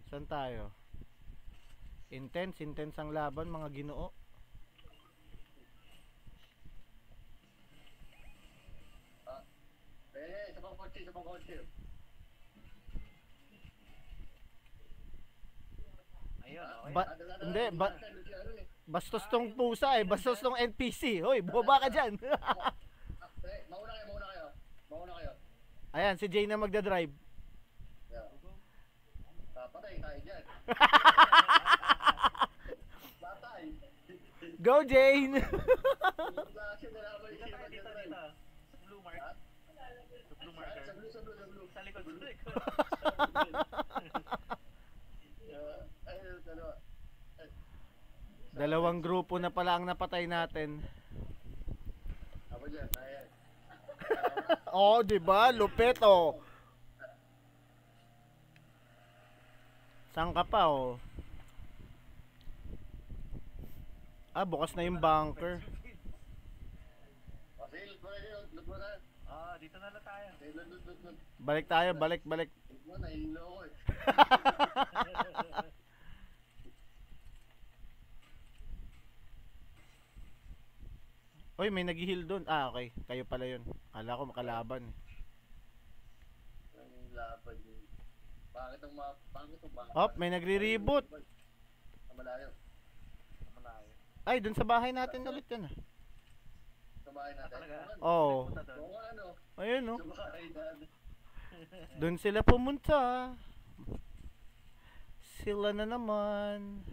Saan tayo? Intense ang laban mga ginoo. Sa pang kotse. Ayun, okay. Hindi, bastos tong pusa eh. Bastos tong NPC. Hoy, boba ka dyan. Mauna kayo. Ayan, si Jay na magdadrive. Patay tayo dyan. Batay. Go, Jane! Blue mark. Sa blue marker. Sa blue. Sa likod. Dalawang grupo na pala ang napatay natin. Ako dyan, ayan. Oh, di ba? Lupit oh. Saan ka pa oh? Ah, bukas na yung bunker. Sige, look mo na. Dito na lang tayo. Look. Balik tayo, balik. Look mo na, hinlo ko eh. Oy, may nag-heal doon. Ah, okay. Kayo pala yun. Kala ko makalaban. Ang laban yun. Bakit ang mga... Op, may nagre-reboot. Malayo. Malayo. Ay, doon sa bahay natin ulit yan ah. Sa bahay natin. Talaga? Oo. Punta doon. Oo, ano? Ayun oh. Sa bahay natin. Doon sila pumunta. Sila na naman.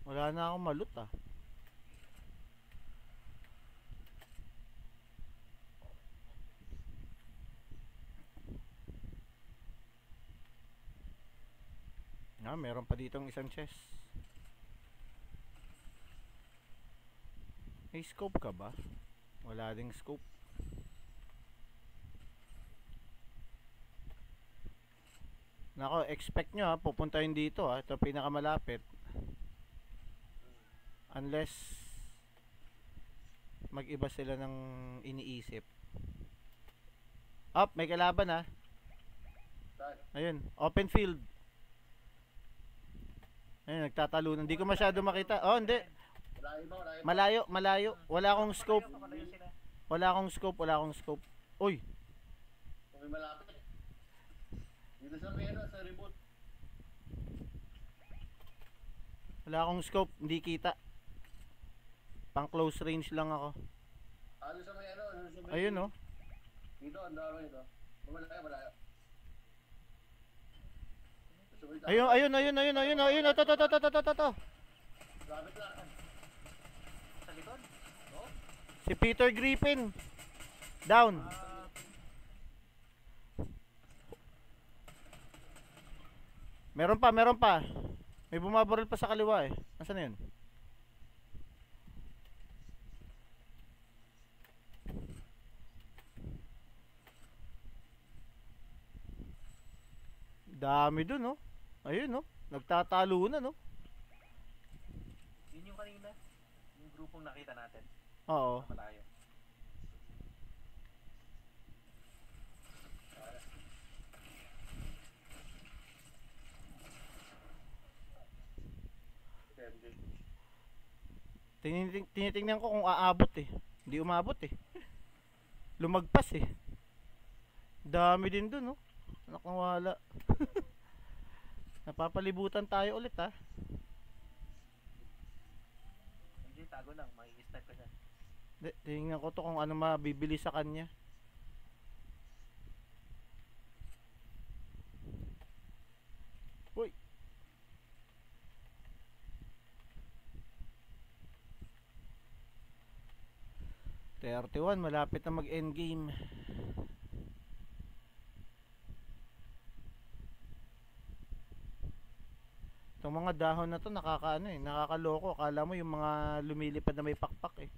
Wala na akong malut ah. Meron pa ditong isang chest. May scope ka ba? Wala ding scope. Nako, expect nyo ha, pupuntahin dito ha. Ito pinakamalapit. Unless mag-iba sila ng iniisip. Up, may kalaban ha. Ayun, open field. Ayun, nagtatalunan. Hindi ko masyado makita. Oh, hindi. Malayo. Wala akong scope. Wala akong scope. Uy. Kung may malapit. Dito sa mero, sa reboot. Wala akong scope. Hindi kita. Pang close range lang ako. Ano sa may ano? Ayun oh. Dito, ang dami ito. Malayo. Ayun. To. Lapit lang. Sa likod? No? Si Peter Griffin. Down. Meron pa. May bumabaril pa sa kaliwa eh. Nasaan na yun? Dami dun oh. Ayun oh. Nagtatalo na no. Yun yung kanina. Yung grupong nakita natin. Oo. Malayo. Tinitingnan ko kung aabot eh. Hindi umabot eh. Lumagpas eh. Dami din dun oh. Anak ng wala. Napapalibutan tayo ulit ha. Hindi, tago lang. May-start ko dyan. Tingnan ko to kung ano mabibili sa kanya. Uy. $31, malapit na mag-endgame. Itong mga dahon na to nakakaano eh, nakakaloko. Akala mo yung mga lumilipad na may pakpak eh.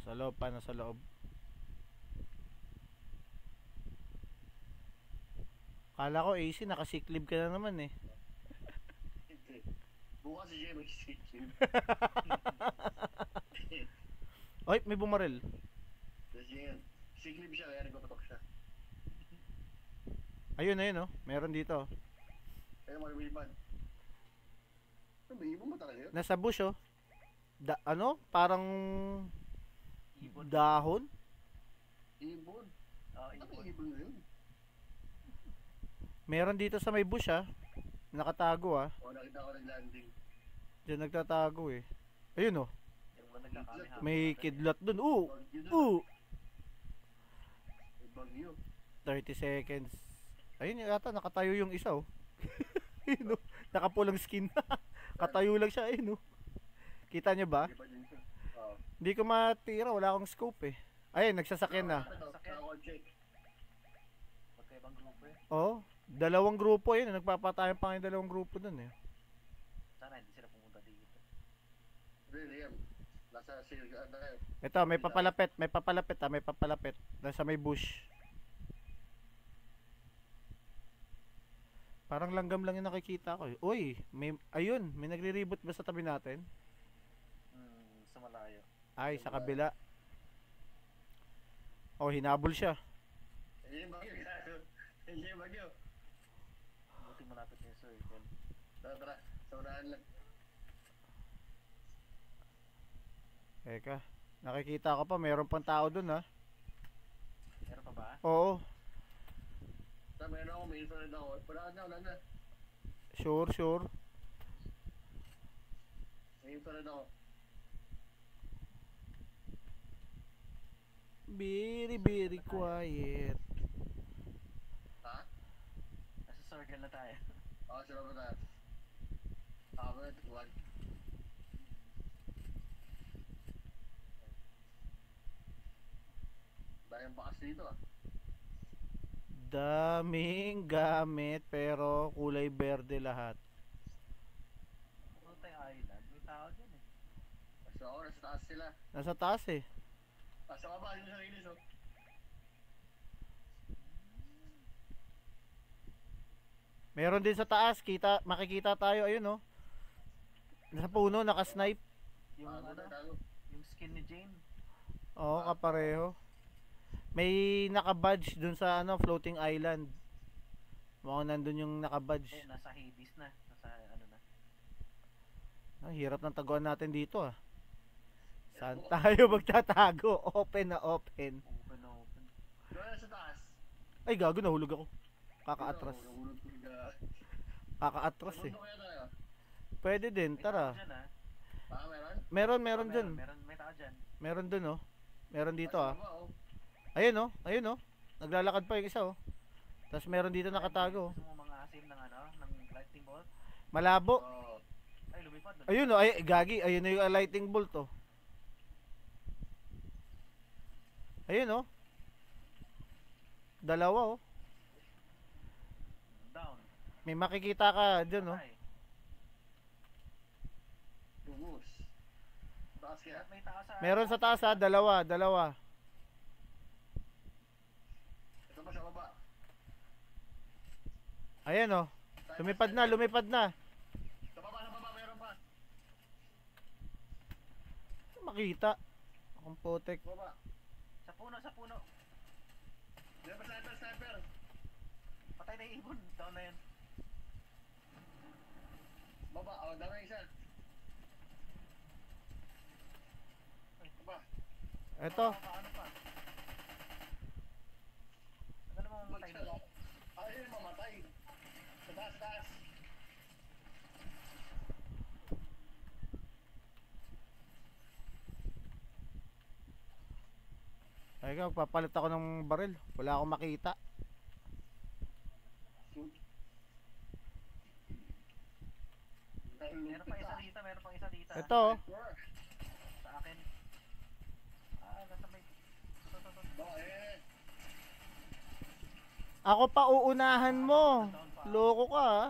Sa loob pa, nasa loob. Kala ko AC, nakasiklib ka na naman eh. Hindi. Bukas si Jay mag-siklib. Ay, may bumaril. Tapos yun. Siklib siya kaya nagpapatok siya. Ayun, ayun oh. Meron dito. Kaya malibad. Ano ba? Ibon ba talaga yun? Nasa bush oh. Ano? Parang Ibon. dahon. Ibon. Oo, Ano ibon. ibon na yun? Meron dito sa may bush ah. Nakatago ah. O nakita ko nag-landing. Diyan nagtatago eh. Ayun oh. Yung mga nagkakamihan. May kidlat dun. Oo. Bagyo dun. Oo. May bagyo. 30 seconds. Ayun yata, nakatayo yung isa oh. Ayun oh. Nakapulang skin. Katayo lang siya. Ayun oh. Kita nyo ba? Hindi pa din siya. Oo. Hindi ko matira. Wala akong scope eh. Ayun, nagsasakyan na. Ako check. Magkaibang grupo eh. Oo. Dalawang grupo yun. Nagpapatayan pa yung dalawang grupo dun eh. Sana hindi sila pumunta dito. Really, yan. Nasa silga na yun. Ito, may papalapit. May papalapit ah. May papalapit. Nasa may bush. Parang langgam lang yung nakikita ko eh. Uy, may, ayun. May nagre-reboot ba sa tabi natin? Sa malayo. Ay, sa kabila. Oh, hinabol siya. Hindi yung bagyo. Hindi yung bagyo. Buti malapit yung circle. Tara, tara. Sa unahan lang. Teka. Nakikita ko pa. Mayroon pang tao dun ha. Meron pa ba? Oo. Tara, mayroon ako. May infrared ako. Wala na. Sure, sure. May infrared ako. Very, very quiet. Ha? Nasa circle na tayo. Oo, sila ba tayo? Ako na, tuwan. Dahil bakas dito ah. Daming gamit pero kulay berde lahat. Pumunta tayo island. May tao dyan eh. So ako, nasa taas sila. Nasa taas eh. Sa baba, dito sa rilis oh. Meron din sa taas, makikita tayo ayun oh. Nasa puno naka-snipe. Yung Tago ano, na, tago. yung skin ni Jane. Oo, kapareho. May naka-badge dun sa ano, floating island. Mukhang nandun yung naka-badge. Eh, nasa Hades na. Nasa ano na. Ah, hirap ng taguan natin dito ah. Saan tayo magtatago? Open na open. Open na open. Doon na sa taas. Ay gago, nahulog ako. Kakaatras. Dito, nahulog ko yung Kakaatras Sa eh. mundo kaya tayo. Pwede din, May tao tara. dyan ah. Meron? Meron dyan. May tao dyan. Meron dun oh. Meron dito Sa ah. baba, oh. Ayun oh. Naglalakad pa yung isa oh. Tapos meron dito nakatago. Gusto mo mga asim ng ano, ng lightning bolt? Malabo. Oo. Ay, lumipad. Ayun oh, ay gagi, ayun na yung lighting bolt oh. Ayun oh. Dalawa oh. Down. May makikita ka dyan oh. Ay, Tubos. Taas kaya. may tao sa... Meron sa taas ha, dalawa. Ito pa sa baba. Ayan oh. Lumipad na. Sa baba, meron pa. Makita. Akong putek. Sa baba. Sa puno. Diyan pa sniper. Patay na yung ibon. Down na yan. Baba, oh, dami isa. Baba. Eto. Ano pa? Ano mo mamatay na? Ayun, mamatay. Sa taas. Ay ka, papalit ako ng baril. Wala akong makita. Meron pa isa dito. Ito oh. Sa akin. Nasa may... Ito. Ako pa uunahan mo. Loko ka ah.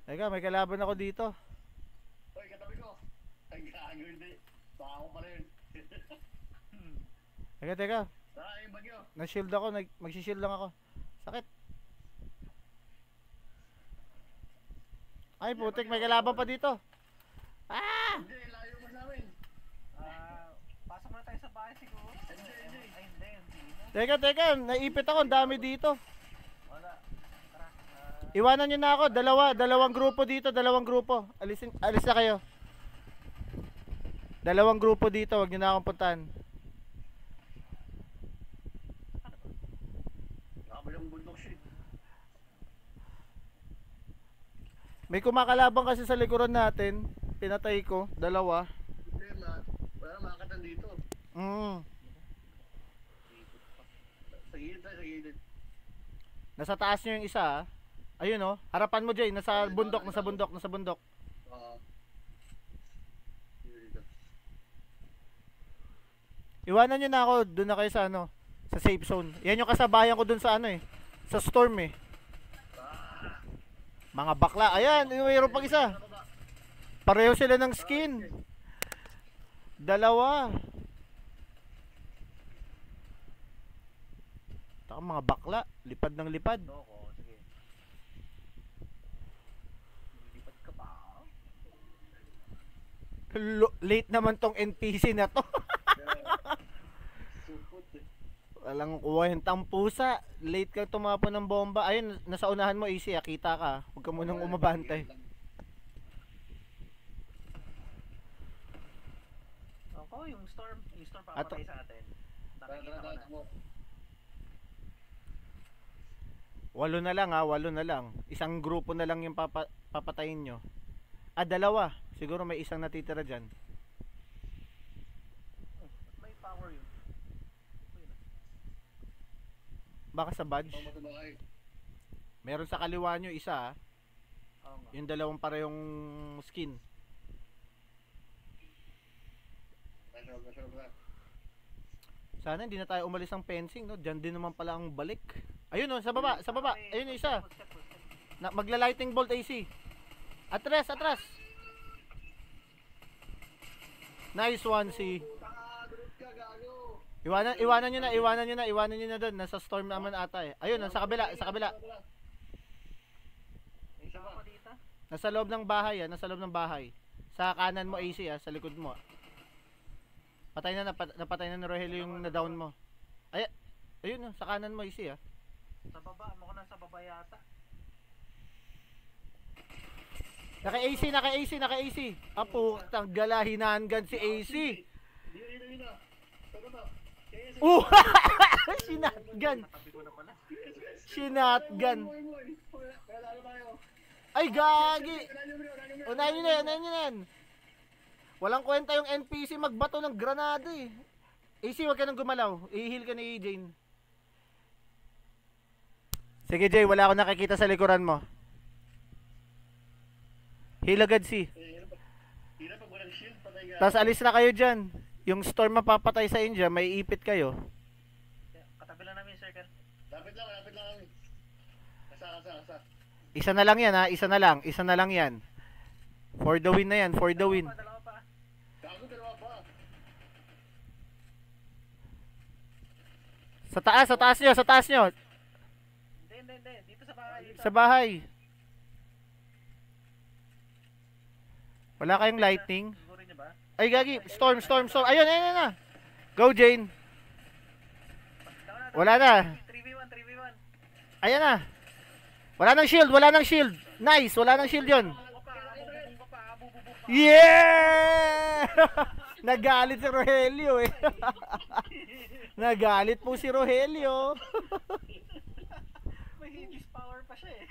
Teka, may kalaban ako dito. Uy, katabi ko. Ay, gago hindi. Baka ako pala yun. Teka. Tara, yung bagyo. Na-shield ako, magsishield lang ako. Sakit. Ay, putik, may kalaban pa dito. Ah! Hindi, layo mo sa amin. Pasok na tayo sa bahay siguro. Hindi, hindi. Ay, hindi. Teka, naipit ako, ang dami dito. Wala. Tara. Iwanan nyo na ako, dalawang grupo dito, dalawang grupo. Alis na kayo. Dalawang grupo dito, wag nyo na akong puntahan. Nakabalang bundok shit. May kumakalabang kasi sa likuran natin. Pinatay ko, dalawa. Problema, wala makakatan dito. Sa gilid tayo, sa gilid. Nasa taas nyo yung isa, ah. Ayun, oh. Harapan mo, Jay. Nasa bundok. Oo. Dito. Iwanan nyo na ako, doon na kayo sa ano, sa safe zone. Yan yung kasabayan ko doon sa ano eh, sa storm eh. Mga bakla, ayan, mayroon pang isa. Pareho sila ng skin. Dalawa. Taka mga bakla, lipad ng lipad. Loko, sige. Lipad ka pa. Late naman tong NPC na to. Supot eh. Walang kwentang pusa. Late ka tumapon ng bomba. Ayun, nasa unahan mo, easy, ah. Kita ka. Huwag ka munang umabantay. Ako, yung storm papatay sa atin. Nakikita ko na. Walo na lang, ah. Walo na lang. Isang grupo na lang yung papatayin nyo. Ah, dalawa. Siguro may isang natitira dyan. May power yun. Baka sa badge. Tama sa bahay. Meron sa kaliwa nyo isa, ah. Oo nga. Yung dalawang parehong skin. Nasarap na. Sana hindi na tayo umalis ng fencing, no? Diyan din naman pala ang balik. Ayun, no, sa baba, sa baba. Ayun yung isa. Magla-lightning bolt AC. Atras, atras. Nice one, si. Gulot ka, gago. Iwanan nyo na doon. Nasa storm naman ata eh. Ayun, sa kabila, sa kabila. May isa pa dito. Nasa loob ng bahay, ah. Nasa loob ng bahay. Sa kanan mo, AC, ah. Sa likod mo, ah. Napatay na ni Rogelio yung na-down mo. Ayun, no, sa kanan mo, AC, ah. Sa baba, mo ko nasa baba yata. Naka-AC. Apo, tanggal hinahangan si AC. Dito. Sagot to. Sinatgan. Natabi ko na pala. Sinatgan. Kaya lalo tayo. Ay, gagi. Unahin Unahin nyo na yan. Walang kwenta yung NPC magbato ng granada eh. AC, wag ka nang gumalaw. I-heal ka ni Jane. Sige, Jay, wala akong nakikita sa likuran mo. Heal agad si. Hirap pag walang shield, patay ka. Tapos alis na kayo dyan. Yung storm mapapatay sa inyo, may ipit kayo. Katabi lang namin yung circle. Lapit lang kami. Kasa. Isa na lang yan, ha. Isa na lang yan. For the win na yan, for the win. Dalawa pa. Gago, dalawa pa. Sa taas nyo. Hindi. Dito sa bahay. Dito. Sa bahay. Wala kayong lightning? Siguro niya ba? Ay, gagi. Storm. Ayun na. Go, Jane. Wala na. 3v1. Ayan na. Wala nang shield. Nice, wala nang shield yun. Bububong ka pa. Yeah! Nagalit si Rogelio eh. Nagalit po si Rogelio. May Hades power pa siya eh.